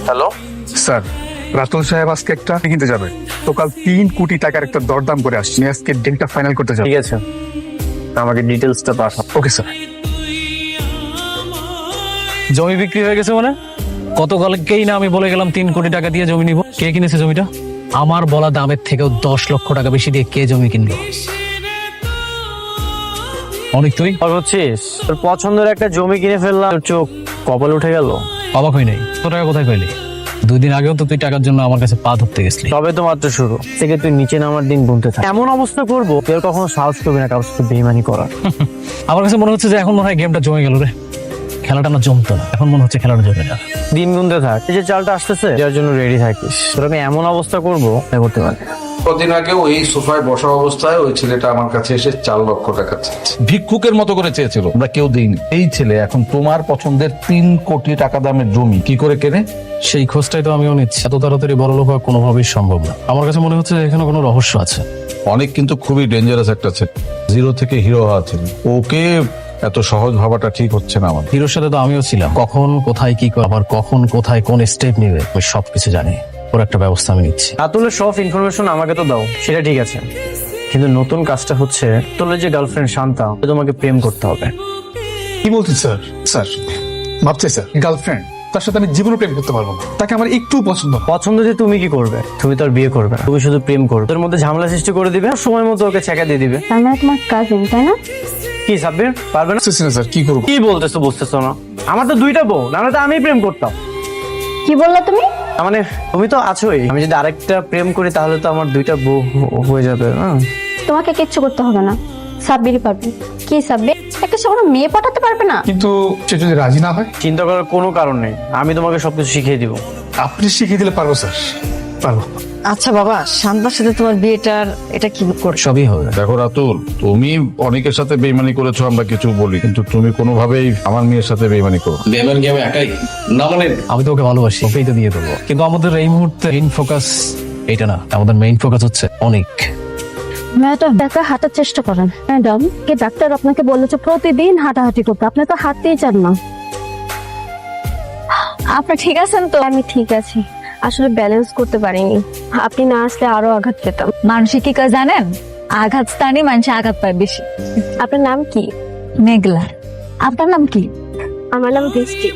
Hello sir, Ratul সাহেব আজকে একটা কিনতে যাবে তো কাল 3 কোটি টাকার একটা দরদাম করে আসছি। আজকে ডিলটা ফাইনাল করতে যাবে। ঠিক আছে, আমাকে ডিটেলসটা পাঠাও। Okay sir. জমি বিক্রি হয়ে গেছে মানে? গতকালকেই না আমি বলে গেলাম 3 কোটি টাকা দিয়ে জমি নিব। কে কিনেছে জমিটা? আমার বলা দামের থেকেও 10 লক্ষ টাকা বেশি দিয়ে কে জমি কিনলো? অনেক। তুই হচ্ছিস তোর পছন্দের একটা জমি কিনে ফেললাম, তোর চোখ কপাল উঠে গেল। অবাক হই নাই। কত টাকা কোথায় পাইলি? 2 দিন আগেও তো তুই টাকার জন্য আমার কাছে পা ধরতে গেছিলি। তবে তো মাত্র শুরু থেকে তুই নিচে নামার দিন গুনতে থাক। এমন অবস্থা করবো কেউ কখনো সাহস করবি না কারোর সাথে বেইমানি করার। আমার কাছে মনে হচ্ছে যে এখন মনে হয় গেমটা জমে গেল রে। খেলাটা না জমতো না, এখন মনে হচ্ছে খেলাটা জমে না। দিন গুনতে থাক, এই যে চালটা আসতেছে যার জন্য রেডি থাকিস। তোর আমি এমন অবস্থা করবো করতে পারি। কদিন আগেও এই সোফায় বসা অবস্থায় ওই ছেলেটা আমার কাছে এসে 4 লক্ষ টাকা চাচ্ছে। ভিক্ষুকের মতো করে চেয়েছিল, আমরা কেউ দিইনি। এই ছেলে এখন তোমার পছন্দের 3 কোটি টাকা দামের জমি কি করে কেনে? সেই খোঁজটাই তো আমিও নিচ্ছি। এত তাড়াতাড়ি বড় লোক হওয়া কোনোভাবেই সম্ভব না। আমার কাছে মনে হচ্ছে এখানে কোনো রহস্য আছে। অনেক কিন্তু খুবই ডেঞ্জারাস একটা ছেলে, 0 থেকে হিরো হওয়া ছেলে। ওকে এত সহজ ভাবাটা ঠিক হচ্ছে না আমার। হিরোর সাথে তো আমিও ছিলাম। কখন কোথায় কি করে, আবার কখন কোথায় কোন স্টেপ নিবে আমি সবকিছু জানি। ওর একটা ব্যবস্থা আমি নিচ্ছি। রাতুলের সব ইনফরমেশন আমাকে তো দাও, সেটা ঠিক আছে, কিন্তু নতুন কাজটা হচ্ছে তোর যে গার্লফ্রেন্ড শান্তা, তোমাকে প্রেম করতে হবে। কি বলছেন স্যার? স্যার ভাবছি স্যার, গার্লফ্রেন্ড, তার সাথে আমি জীবনে প্রেম করতে পারবো না। তাকে আমার একটু পছন্দ না। পছন্দ যে তুমি কি করবে? তুমি তো আর বিয়ে করবে না, তুমি শুধু প্রেম করবে। তোর মধ্যে ঝামেলা সৃষ্টি করে দিবে, আর সময় মতো ওকে ছেঁকা দিয়ে দিবে। আমরা তোমার কাজিন, তাই না? কি সাব্বির, পারবে না? বুঝতেছি না স্যার, কি করবো? কি বলতেছো বুঝতেছো না? আমার তো 2টা বউ, না তো আমি প্রেম করতাম। কি বললা তুমি? তার মানে তুমি তো আছোই, আমি যদি আরেকটা প্রেম করি তাহলে তো আমার 2টা বউ হয়ে যাবে। তোমাকে কিচ্ছু করতে হবে না, সাব্বিরই পারবে। কি সাব্বির, একটা সামান্য মেয়ে পাঠাতে পারবে না? কিন্তু সে যদি রাজি না হয়? চিন্তা করার কোনো কারণ নেই, আমি তোমাকে সবকিছু শিখিয়ে দিব। আপনি শিখিয়ে দিলে পারবো স্যার, পারবো। আচ্ছা বাবা, শান্তার সাথে তোমার বিয়েটার এটা কি করে? সবই হবে। দেখো রাতুল, তুমি অনেকের সাথে বেইমানি করেছো, আমরা কিছু বলি, কিন্তু তুমি কোনোভাবেই আমার মেয়ের সাথে বেইমানি করো। আমি তো ওকে ভালোবাসি, ওকেই তো বিয়ে করবো। কিন্তু আমাদের এই মুহূর্তে মেইন ফোকাস এটা না, আমাদের মেইন ফোকাস হচ্ছে অনেক। ম্যাডাম, একা হাঁটার চেষ্টা করেন। ম্যাডাম, কে ডাক্তার আপনাকে বলেছে প্রতিদিন হাঁটাহাঁটি করতে, আপনি তো হাঁটতেই চান না। আপনি ঠিক আছেন তো? আমি ঠিক আছি, আসলে ব্যালেন্স করতে পারিনি। আপনি না আসলে আরো আঘাত পেতাম। মানুষে কি করে জানেন? আঘাত স্থানে মানুষ আঘাত পায় বেশি। আপনার নাম কি? মেঘলা। আপনার নাম কি? আমার নাম বৃষ্টি।